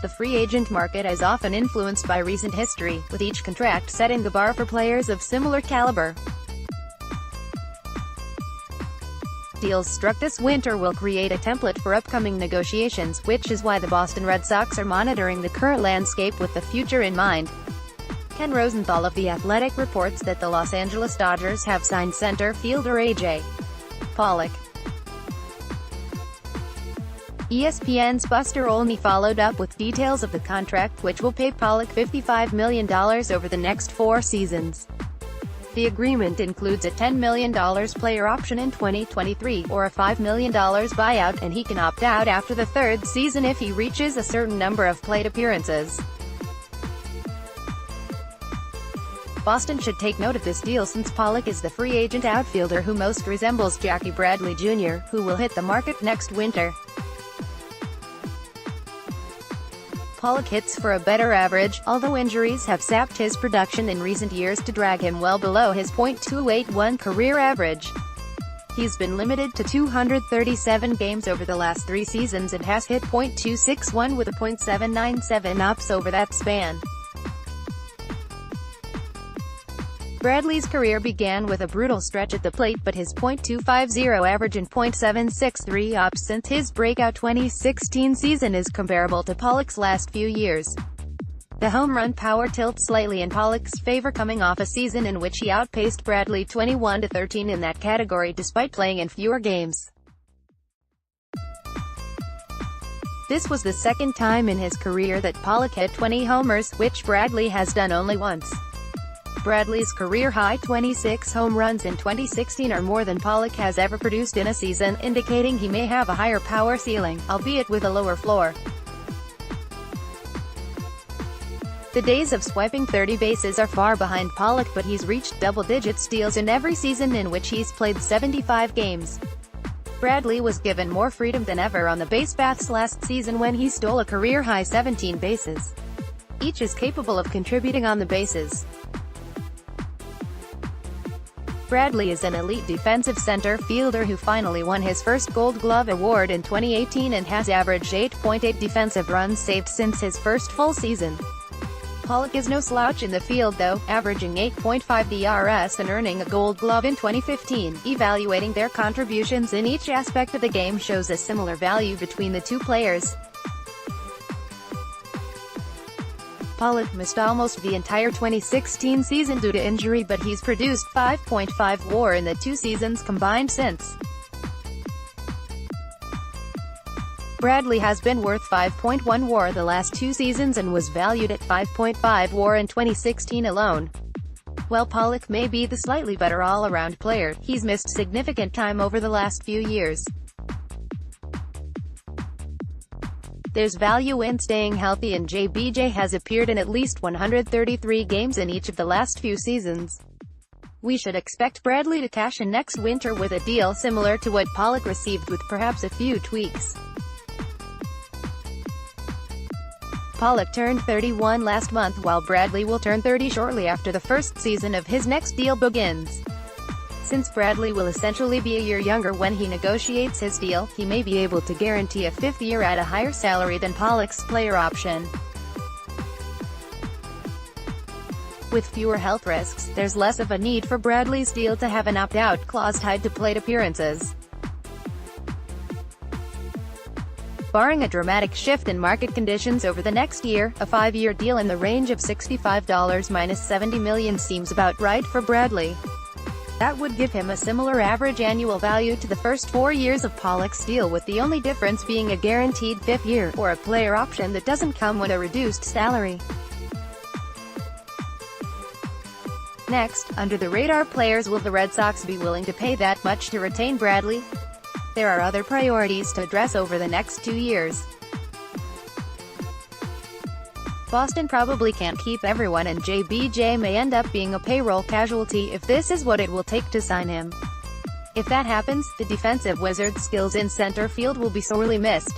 The free agent market is often influenced by recent history, with each contract setting the bar for players of similar caliber. Deals struck this winter will create a template for upcoming negotiations, which is why the Boston Red Sox are monitoring the current landscape with the future in mind. Ken Rosenthal of The Athletic reports that the Los Angeles Dodgers have signed center fielder A.J. Pollock. ESPN's Buster Olney followed up with details of the contract, which will pay Pollock $55 million over the next 4 seasons. The agreement includes a $10 million player option in 2023, or a $5 million buyout, and he can opt out after the 3rd season if he reaches a certain number of plate appearances. Boston should take note of this deal since Pollock is the free agent outfielder who most resembles Jackie Bradley Jr., who will hit the market next winter. Pollock hits for a better average, although injuries have sapped his production in recent years to drag him well below his .281 career average. He's been limited to 237 games over the last 3 seasons and has hit .261 with a .797 ops over that span. Bradley's career began with a brutal stretch at the plate, but his .250 average and .763 ops since his breakout 2016 season is comparable to Pollock's last few years. The home run power tilts slightly in Pollock's favor coming off a season in which he outpaced Bradley 21-13 in that category despite playing in fewer games. This was the second time in his career that Pollock hit 20 homers, which Bradley has done only once. Bradley's career-high 26 home runs in 2016 are more than Pollock has ever produced in a season, indicating he may have a higher power ceiling, albeit with a lower floor. The days of swiping 30 bases are far behind Pollock, but he's reached double-digit steals in every season in which he's played 75 games. Bradley was given more freedom than ever on the base paths last season when he stole a career-high 17 bases. Each is capable of contributing on the bases. Bradley is an elite defensive center fielder who finally won his first Gold Glove award in 2018 and has averaged 8.8 defensive runs saved since his first full season. Pollock is no slouch in the field though, averaging 8.5 DRS and earning a Gold Glove in 2015. Evaluating their contributions in each aspect of the game shows a similar value between the two players. Pollock missed almost the entire 2016 season due to injury, but he's produced 5.5 WAR in the 2 seasons combined since. Bradley has been worth 5.1 WAR the last 2 seasons and was valued at 5.5 WAR in 2016 alone. While Pollock may be the slightly better all-around player, he's missed significant time over the last few years. There's value in staying healthy, and JBJ has appeared in at least 133 games in each of the last few seasons. We should expect Bradley to cash in next winter with a deal similar to what Pollock received, with perhaps a few tweaks. Pollock turned 31 last month, while Bradley will turn 30 shortly after the first season of his next deal begins. Since Bradley will essentially be a year younger when he negotiates his deal, he may be able to guarantee a 5th year at a higher salary than Pollock's player option. With fewer health risks, there's less of a need for Bradley's deal to have an opt-out clause tied to plate appearances. Barring a dramatic shift in market conditions over the next year, a 5-year deal in the range of $65 minus $70 million seems about right for Bradley. That would give him a similar average annual value to the first 4 years of Pollock's deal, with the only difference being a guaranteed 5th year, or a player option that doesn't come with a reduced salary. Next, under-the-radar players. Will the Red Sox be willing to pay that much to retain Bradley? There are other priorities to address over the next 2 years. Boston probably can't keep everyone, and JBJ may end up being a payroll casualty if this is what it will take to sign him. If that happens, the defensive wizard's skills in center field will be sorely missed.